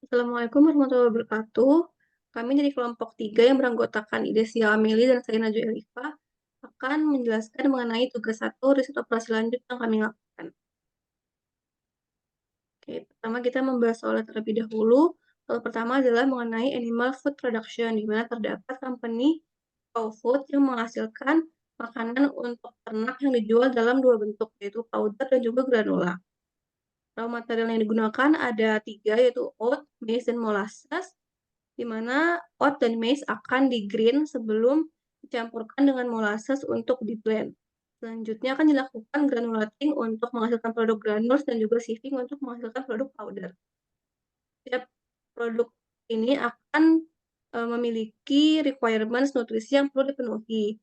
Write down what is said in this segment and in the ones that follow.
Assalamualaikum warahmatullahi wabarakatuh. Kami dari kelompok 3 yang beranggotakan Idesia Ameli dan saya Najwa Elifa akan menjelaskan mengenai tugas 1 riset operasi lanjut yang kami lakukan. Oke, pertama kita membahas soalnya terlebih dahulu. Soal pertama adalah mengenai animal food production, di mana terdapat company cow food yang menghasilkan makanan untuk ternak yang dijual dalam dua bentuk, yaitu powder dan juga granula. Raw material yang digunakan ada 3, yaitu oat, maize, dan molasses, di mana oat dan maize akan di-grind sebelum dicampurkan dengan molasses untuk di-blend. Selanjutnya akan dilakukan granulating untuk menghasilkan produk granules dan juga sieving untuk menghasilkan produk powder. Setiap produk ini akan memiliki requirements nutrisi yang perlu dipenuhi.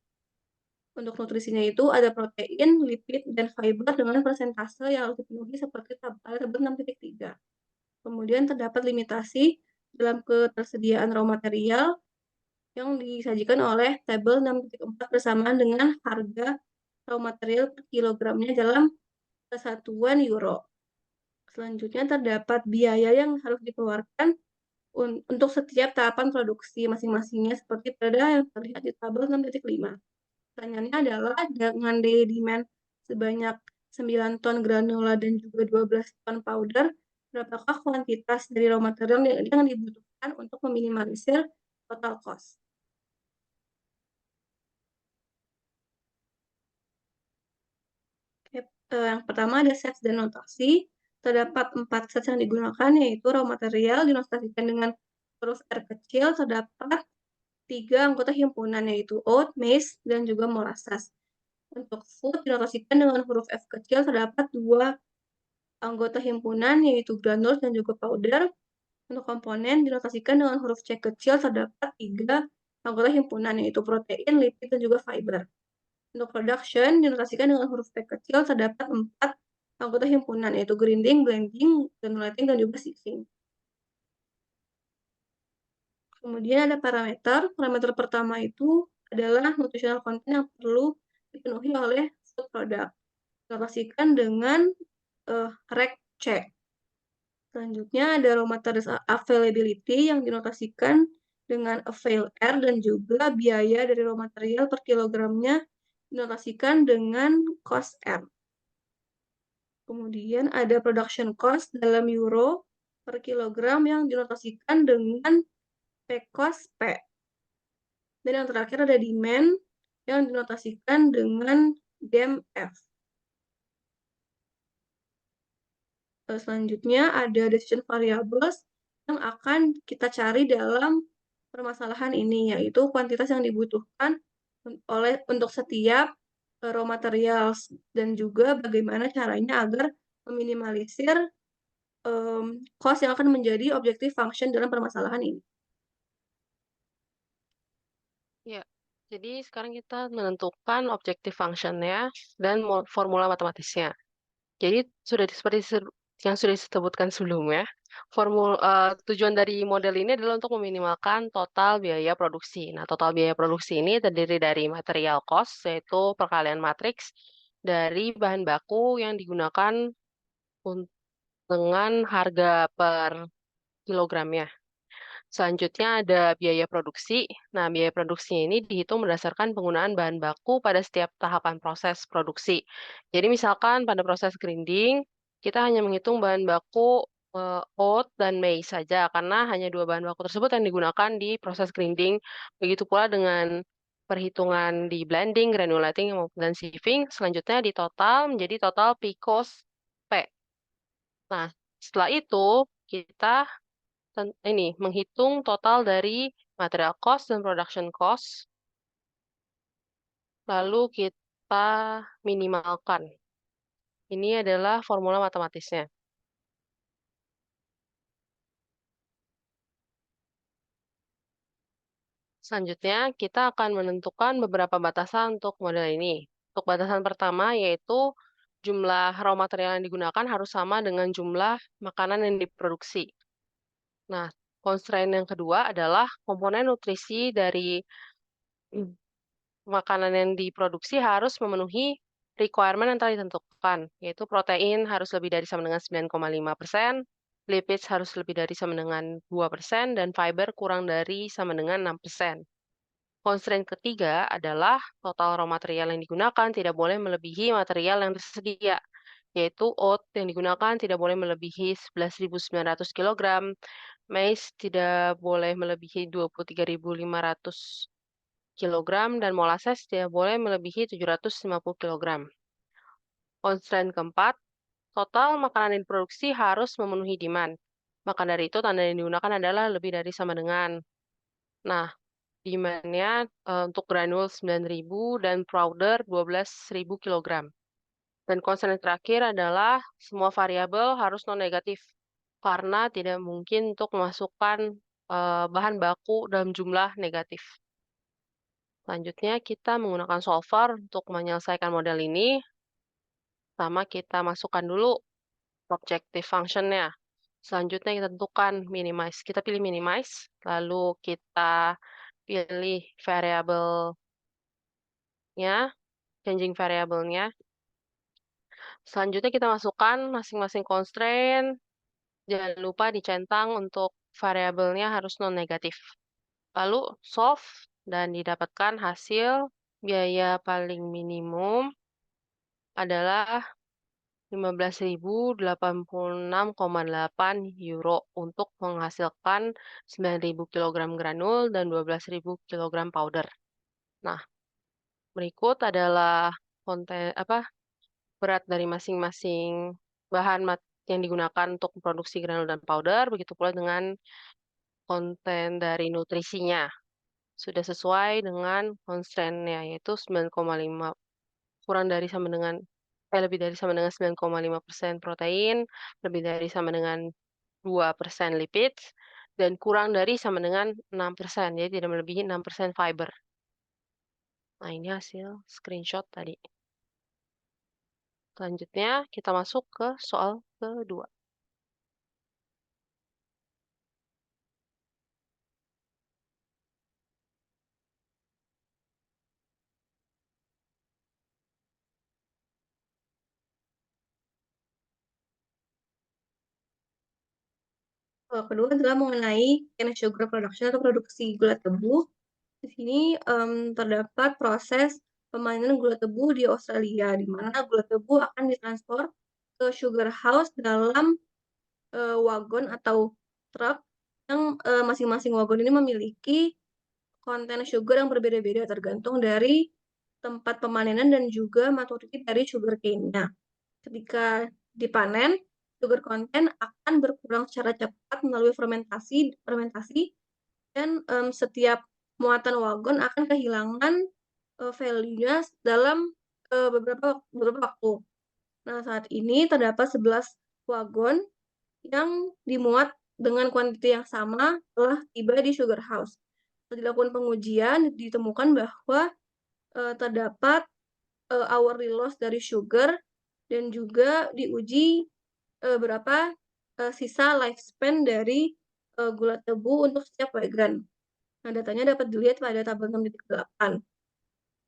Untuk nutrisinya itu ada protein, lipid, dan fiber dengan persentase yang harus dipenuhi seperti tabel 6.3. Kemudian terdapat limitasi dalam ketersediaan raw material yang disajikan oleh tabel 6.4 bersamaan dengan harga raw material per kilogramnya dalam kesatuan euro. Selanjutnya terdapat biaya yang harus dikeluarkan untuk setiap tahapan produksi masing-masingnya seperti pada yang terlihat di tabel 6.5. Pertanyaannya adalah dengan daily demand sebanyak 9 ton granula dan juga 12 ton powder, berapakah kuantitas dari raw material yang dibutuhkan untuk meminimalisir total cost? Yang pertama ada sets dan notasi. Terdapat 4 sets yang digunakan, yaitu raw material dinotasikan dengan huruf R kecil. Terdapat 3 anggota himpunan, yaitu oat, maize, dan juga molasses. Untuk food dinotasikan dengan huruf F kecil. Terdapat 2 anggota himpunan, yaitu granules dan juga powder. Untuk komponen dinotasikan dengan huruf C kecil. Terdapat 3 anggota himpunan, yaitu protein, lipid, dan juga fiber. Untuk production dinotasikan dengan huruf P kecil. Terdapat 4 anggota himpunan, yaitu grinding, blending, granulating, dan juga sieving. Kemudian ada parameter. Parameter pertama itu adalah nutritional content yang perlu dipenuhi oleh food product. Dinotasikan dengan rec C. Selanjutnya ada raw material availability yang dinotasikan dengan avail R, dan juga biaya dari raw material per kilogramnya dinotasikan dengan cost R. Kemudian ada production cost dalam euro per kilogram yang dinotasikan dengan P cost P. Dan yang terakhir ada demand yang dinotasikan dengan dem F. Selanjutnya ada decision variables yang akan kita cari dalam permasalahan ini, yaitu kuantitas yang dibutuhkan untuk setiap raw materials dan juga bagaimana caranya agar meminimalisir cost yang akan menjadi objective function dalam permasalahan ini. Ya, jadi sekarang kita menentukan objective function-nya dan formula matematisnya. Jadi seperti yang sudah disebutkan sebelumnya, tujuan dari model ini adalah untuk meminimalkan total biaya produksi. Nah, total biaya produksi ini terdiri dari material cost, yaitu perkalian matriks dari bahan baku yang digunakan dengan harga per kilogramnya. Selanjutnya ada biaya produksi. Nah, biaya produksi ini dihitung berdasarkan penggunaan bahan baku pada setiap tahapan proses produksi. Jadi misalkan pada proses grinding, kita hanya menghitung bahan baku oat dan maize saja, karena hanya 2 bahan baku tersebut yang digunakan di proses grinding. Begitu pula dengan perhitungan di blending, granulating, dan sieving. Selanjutnya di total menjadi total P cost P. Nah, setelah itu kita ini menghitung total dari material cost dan production cost, lalu kita minimalkan. Ini adalah formula matematisnya. Selanjutnya, kita akan menentukan beberapa batasan untuk model ini. Untuk batasan pertama yaitu jumlah raw material yang digunakan harus sama dengan jumlah makanan yang diproduksi. Nah, constraint yang kedua adalah komponen nutrisi dari makanan yang diproduksi harus memenuhi requirement yang telah ditentukan, yaitu protein harus lebih dari sama dengan 9,5%, lipids harus lebih dari sama dengan 2% dan fiber kurang dari sama dengan 6%. Constraint ketiga adalah total raw material yang digunakan tidak boleh melebihi material yang tersedia, yaitu oat yang digunakan tidak boleh melebihi 11.900 kg, maize tidak boleh melebihi 23.500 kg, dan molasses tidak boleh melebihi 750 kg. Constraint keempat, total makanan yang diproduksi harus memenuhi demand. Maka dari itu tanda yang digunakan adalah lebih dari sama dengan. Nah, demand-nya untuk granul 9.000 dan powder 12.000 kg. Dan constraint terakhir adalah semua variabel harus non-negatif karena tidak mungkin untuk memasukkan bahan baku dalam jumlah negatif. Selanjutnya kita menggunakan solver untuk menyelesaikan model ini. Pertama kita masukkan dulu objective function-nya. Selanjutnya kita tentukan minimize. Kita pilih minimize, lalu kita pilih variabelnya, changing variabelnya. Selanjutnya kita masukkan masing-masing constraint. Jangan lupa dicentang untuk variabelnya harus non-negatif. Lalu solve dan didapatkan hasil biaya paling minimum adalah 15.086,8 euro untuk menghasilkan 9.000 kg granul dan 12.000 kg powder. Nah, berikut adalah berat dari masing-masing bahan yang digunakan untuk memproduksi granul dan powder, begitu pula dengan konten dari nutrisinya. Sudah sesuai dengan constraint-nya, yaitu 9,5 kurang dari sama dengan lebih dari sama dengan 9,5% protein, lebih dari sama dengan 2% lipids, dan kurang dari sama dengan 6%, jadi tidak melebihi 6% fiber. Nah, ini hasil screenshot tadi. Selanjutnya, kita masuk ke soal kedua. Soal kedua adalah mengenai cane sugar production atau produksi gula tebu. Di sini terdapat proses pemanenan gula tebu di Australia, di mana gula tebu akan ditransfer ke sugar house dalam wagon atau truk yang masing-masing wagon ini memiliki konten sugar yang berbeda-beda tergantung dari tempat pemanenan dan juga maturity dari sugarcane-nya. Ketika dipanen, sugar content akan berkurang secara cepat melalui fermentasi dan setiap muatan wagon akan kehilangan value-nya dalam beberapa waktu. Nah, saat ini terdapat 11 wagon yang dimuat dengan kuantiti yang sama telah tiba di sugar house. Setelah dilakukan pengujian, ditemukan bahwa terdapat hourly loss dari sugar dan juga diuji berapa sisa lifespan dari gula tebu untuk setiap wagon. Nah, datanya dapat dilihat pada tabel 6.8.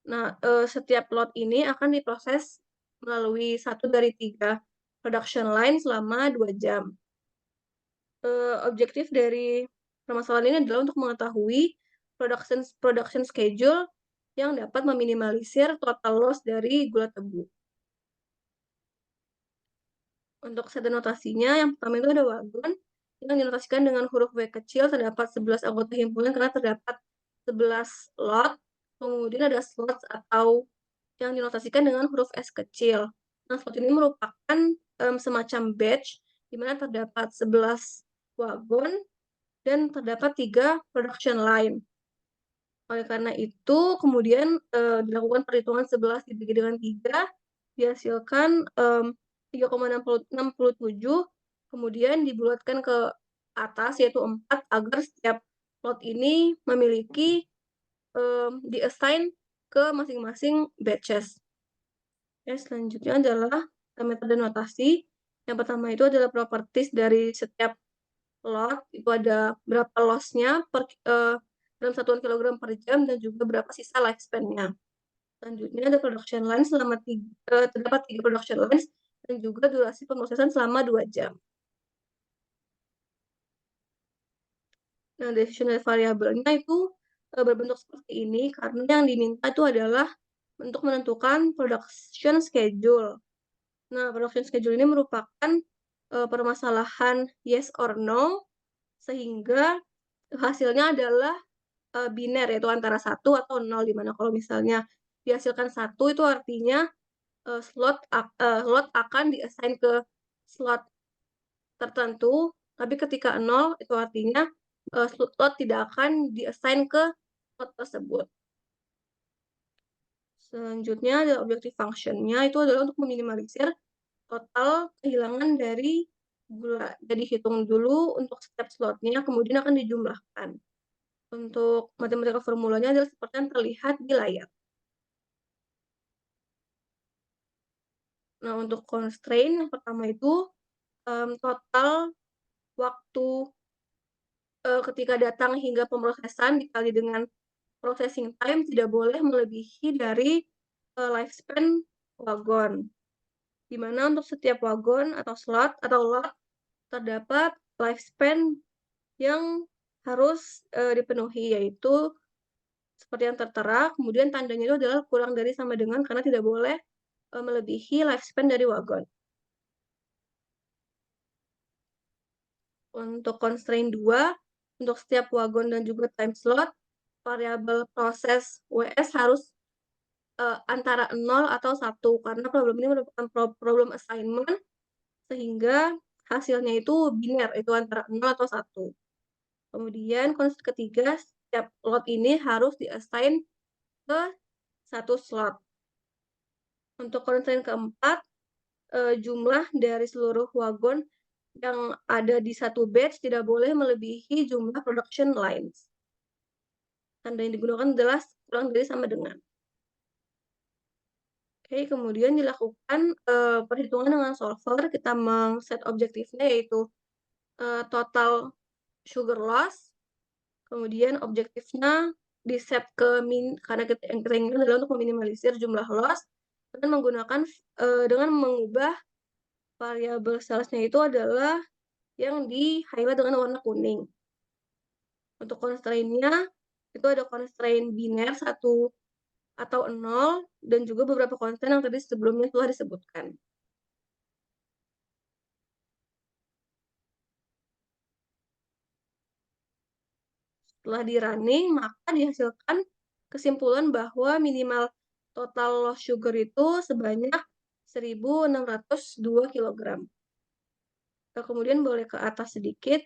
Nah, setiap lot ini akan diproses melalui 1 dari 3 production line selama 2 jam. Objektif dari permasalahan ini adalah untuk mengetahui production schedule yang dapat meminimalisir total loss dari gula tebu. Untuk set notasinya, yang pertama itu ada wagon yang dinotasikan dengan huruf W kecil, terdapat 11 anggota himpunan karena terdapat 11 lot. Kemudian ada slots atau yang dinotasikan dengan huruf S kecil. Nah, slot ini merupakan semacam batch di mana terdapat 11 wagon dan terdapat 3 production line. Oleh karena itu, kemudian dilakukan perhitungan 11 dibagi dengan 3, dihasilkan 3,67, kemudian dibulatkan ke atas, yaitu 4, agar setiap lot ini memiliki di-assign ke masing-masing batches. Oke, selanjutnya adalah metode notasi. Yang pertama itu adalah properties dari setiap lot, itu ada berapa loss-nya dalam satuan kilogram per jam dan juga berapa sisa lifespan-nya. Selanjutnya ada production line terdapat 3 production lines dan juga durasi pemrosesan selama 2 jam. Nah, decisional variabelnya itu, berbentuk seperti ini karena yang diminta itu adalah untuk menentukan production schedule. Nah, production schedule ini merupakan, permasalahan yes or no, sehingga hasilnya adalah, biner, yaitu antara satu atau nol, di mana kalau misalnya dihasilkan satu itu artinya, slot akan di-assign ke slot tertentu, tapi ketika nol itu artinya, slot tidak akan di-assign ke slot tersebut. Selanjutnya adalah objective function-nya itu adalah untuk meminimalisir total kehilangan dari gula. Jadi hitung dulu untuk setiap slotnya, kemudian akan dijumlahkan. Untuk matematika formulanya adalah seperti yang terlihat di layar. Nah, untuk constraint yang pertama itu, total waktu, ketika datang hingga pemrosesan dikali dengan processing time tidak boleh melebihi dari, lifespan wagon. Di mana untuk setiap wagon atau slot atau lot terdapat lifespan yang harus, dipenuhi, yaitu seperti yang tertera, kemudian tandanya itu adalah kurang dari sama dengan karena tidak boleh, melebihi lifespan dari wagon. Untuk constraint 2, untuk setiap wagon dan juga time slot, variabel proses WS harus, antara 0 atau 1 karena problem ini merupakan problem assignment, sehingga hasilnya itu biner, itu antara 0 atau 1. Kemudian ketiga, setiap lot ini harus di-assign ke satu slot. Untuk constraint keempat, jumlah dari seluruh wagon yang ada di satu batch tidak boleh melebihi jumlah production lines. Tanda yang digunakan adalah kurang dari sama dengan. Oke, kemudian dilakukan, perhitungan dengan solver, kita set objektifnya yaitu, total sugar loss, kemudian objektifnya di-set ke min karena yang kita inginkan adalah untuk meminimalisir jumlah loss dengan menggunakan, dengan mengubah variabel salesnya itu adalah yang di-highlight dengan warna kuning. Untuk constraint-nya, itu ada constraint biner 1 atau 0, dan juga beberapa constraint yang tadi sebelumnya telah disebutkan. Setelah di-running, maka dihasilkan kesimpulan bahwa minimal total loss sugar itu sebanyak 1.602 kilogram. Kita kemudian boleh ke atas sedikit,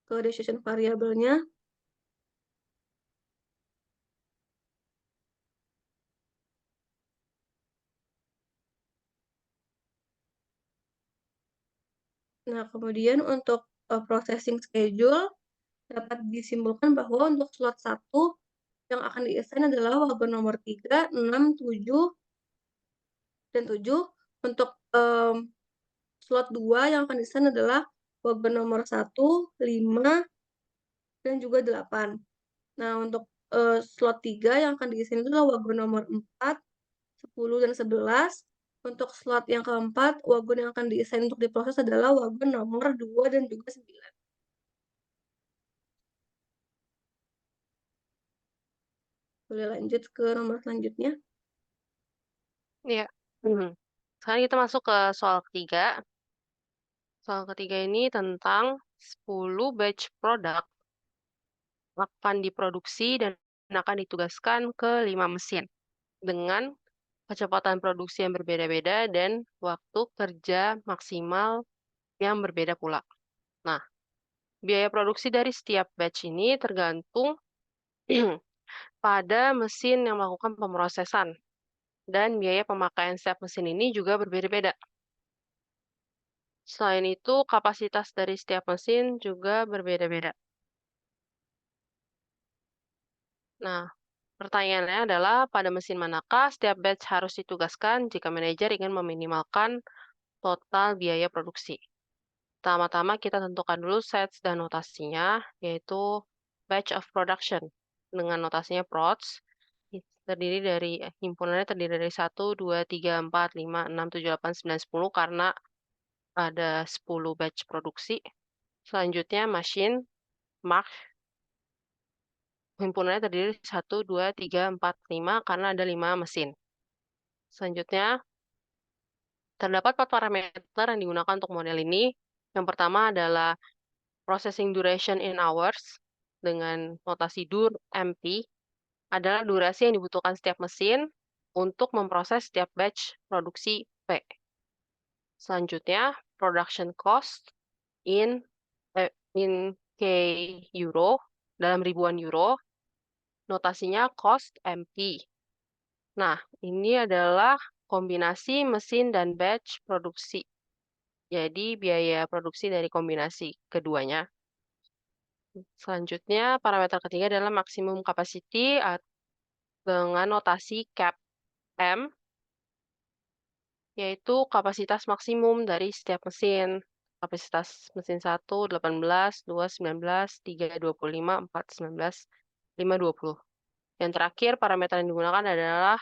ke decision variabelnya. Nah, kemudian untuk, processing schedule dapat disimpulkan bahwa untuk slot 1 yang akan di-assign adalah wagon nomor 3, 6, 7, dan 7. Untuk, slot 2 yang akan di-assign adalah wagon nomor 1, 5, dan juga 8. Nah, untuk, slot 3 yang akan di-assign itu adalah wagon nomor 4, 10, dan 11. Untuk slot yang keempat, wagon yang akan di-assign untuk diproses adalah wagon nomor 2 dan juga 9. Boleh lanjut ke nomor selanjutnya. Iya. Mhm. Sekarang kita masuk ke soal ketiga. Soal ketiga ini tentang 10 batch produk akan diproduksi dan akan ditugaskan ke 5 mesin dengan kecepatan produksi yang berbeda-beda dan waktu kerja maksimal yang berbeda pula. Nah, biaya produksi dari setiap batch ini tergantung pada mesin yang melakukan pemrosesan, dan biaya pemakaian setiap mesin ini juga berbeda-beda. Selain itu, kapasitas dari setiap mesin juga berbeda-beda. Nah, pertanyaannya adalah pada mesin manakah setiap batch harus ditugaskan jika manajer ingin meminimalkan total biaya produksi? Pertama-tama kita tentukan dulu sets dan notasinya, yaitu batch of production dengan notasinya PRODS. Terdiri dari himpunannya terdiri dari 1, 2, 3, 4, 5, 6, 7, 8, 9, 10 karena ada 10 batch produksi. Selanjutnya machine March, himpunannya terdiri 1, 2, 3, 4, 5 karena ada 5 mesin. Selanjutnya, terdapat 4 parameter yang digunakan untuk model ini. Yang pertama adalah processing duration in hours dengan notasi DUR MP adalah durasi yang dibutuhkan setiap mesin untuk memproses setiap batch produksi P. Selanjutnya, production cost in K euro, dalam ribuan euro, notasinya cost MP. Nah, ini adalah kombinasi mesin dan batch produksi. Jadi, biaya produksi dari kombinasi keduanya. Selanjutnya, parameter ketiga adalah maksimum capacity dengan notasi cap M, yaitu kapasitas maksimum dari setiap mesin. Kapasitas mesin 1, 18, 2, 19, 3, 25, 4, 19, 5, 20. Yang terakhir, parameter yang digunakan adalah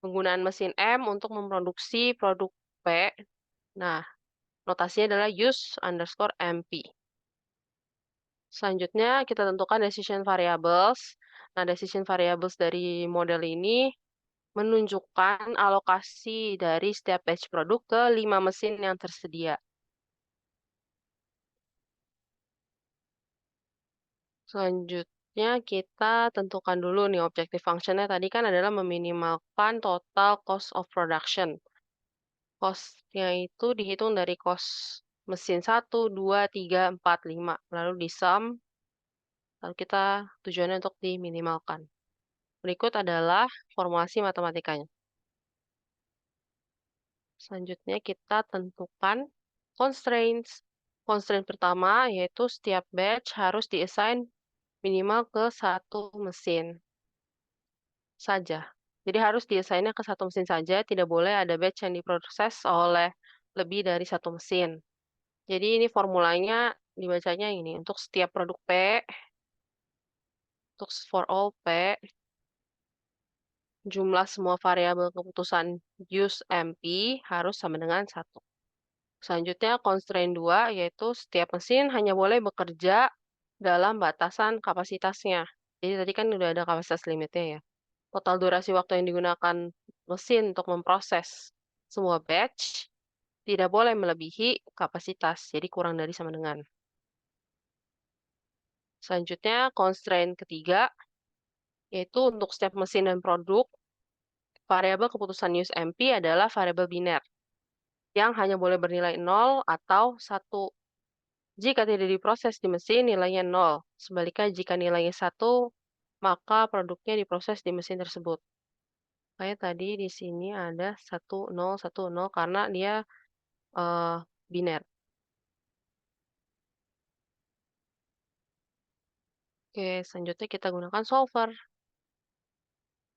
penggunaan mesin M untuk memproduksi produk P. Nah, notasinya adalah use underscore MP. Selanjutnya, kita tentukan decision variables. Nah, decision variables dari model ini menunjukkan alokasi dari setiap batch produk ke 5 mesin yang tersedia. Selanjutnya, kita tentukan dulu nih objective function-nya. Tadi kan adalah meminimalkan total cost of production. Cost-nya itu dihitung dari cost mesin 1, 2, 3, 4, 5. Lalu di-sum, lalu kita tujuannya untuk diminimalkan. Berikut adalah formulasi matematikanya. Selanjutnya kita tentukan constraints. Constraint pertama yaitu setiap batch harus diassign minimal ke satu mesin saja. Jadi harus diassign-nya ke satu mesin saja, tidak boleh ada batch yang diproses oleh lebih dari satu mesin. Jadi ini formulanya dibacanya ini, untuk setiap produk P, untuk for all P, jumlah semua variabel keputusan use MP harus sama dengan 1. Selanjutnya, constraint 2, yaitu setiap mesin hanya boleh bekerja dalam batasan kapasitasnya. Jadi tadi kan udah ada kapasitas limitnya ya. Total durasi waktu yang digunakan mesin untuk memproses semua batch tidak boleh melebihi kapasitas, jadi kurang dari sama dengan. Selanjutnya, constraint ketiga, yaitu untuk setiap mesin dan produk, variabel keputusan use MP adalah variabel biner, yang hanya boleh bernilai 0 atau 1. Jika tidak diproses di mesin, nilainya 0. Sebaliknya, jika nilainya 1, maka produknya diproses di mesin tersebut. Kayak tadi di sini ada 10, 10 karena dia eh, biner. Oke, selanjutnya kita gunakan solver.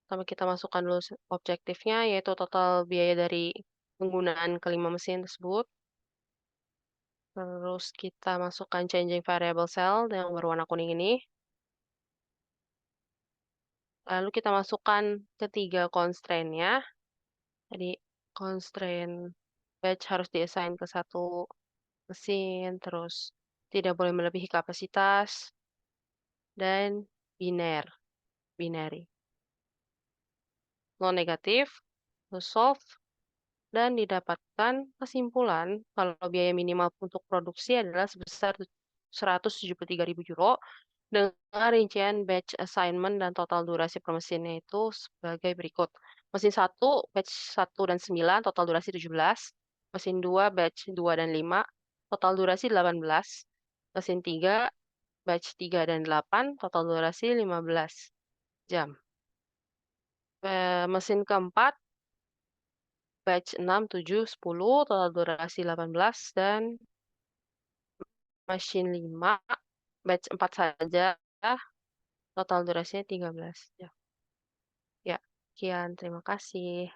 Pertama kita masukkan dulu objektifnya, yaitu total biaya dari penggunaan kelima mesin tersebut. Terus kita masukkan changing variable cell yang berwarna kuning ini. Lalu kita masukkan ketiga constraint-nya. Jadi constraint batch harus diassign ke satu mesin, terus tidak boleh melebihi kapasitas, dan binary. Non negatif, to solve, dan didapatkan kesimpulan kalau biaya minimal untuk produksi adalah sebesar 173.000 euro dengan rincian batch assignment dan total durasi per mesinnya itu sebagai berikut. Mesin 1, batch 1 dan 9, total durasi 17. Mesin 2, batch 2 dan 5, total durasi 18. Mesin 3, batch 3 dan 8, total durasi 15 jam. Mesin keempat, batch 6, 7, 10, total durasi 18, dan mesin 5, batch 4 saja, total durasinya 13 jam. Ya, sekian. Terima kasih.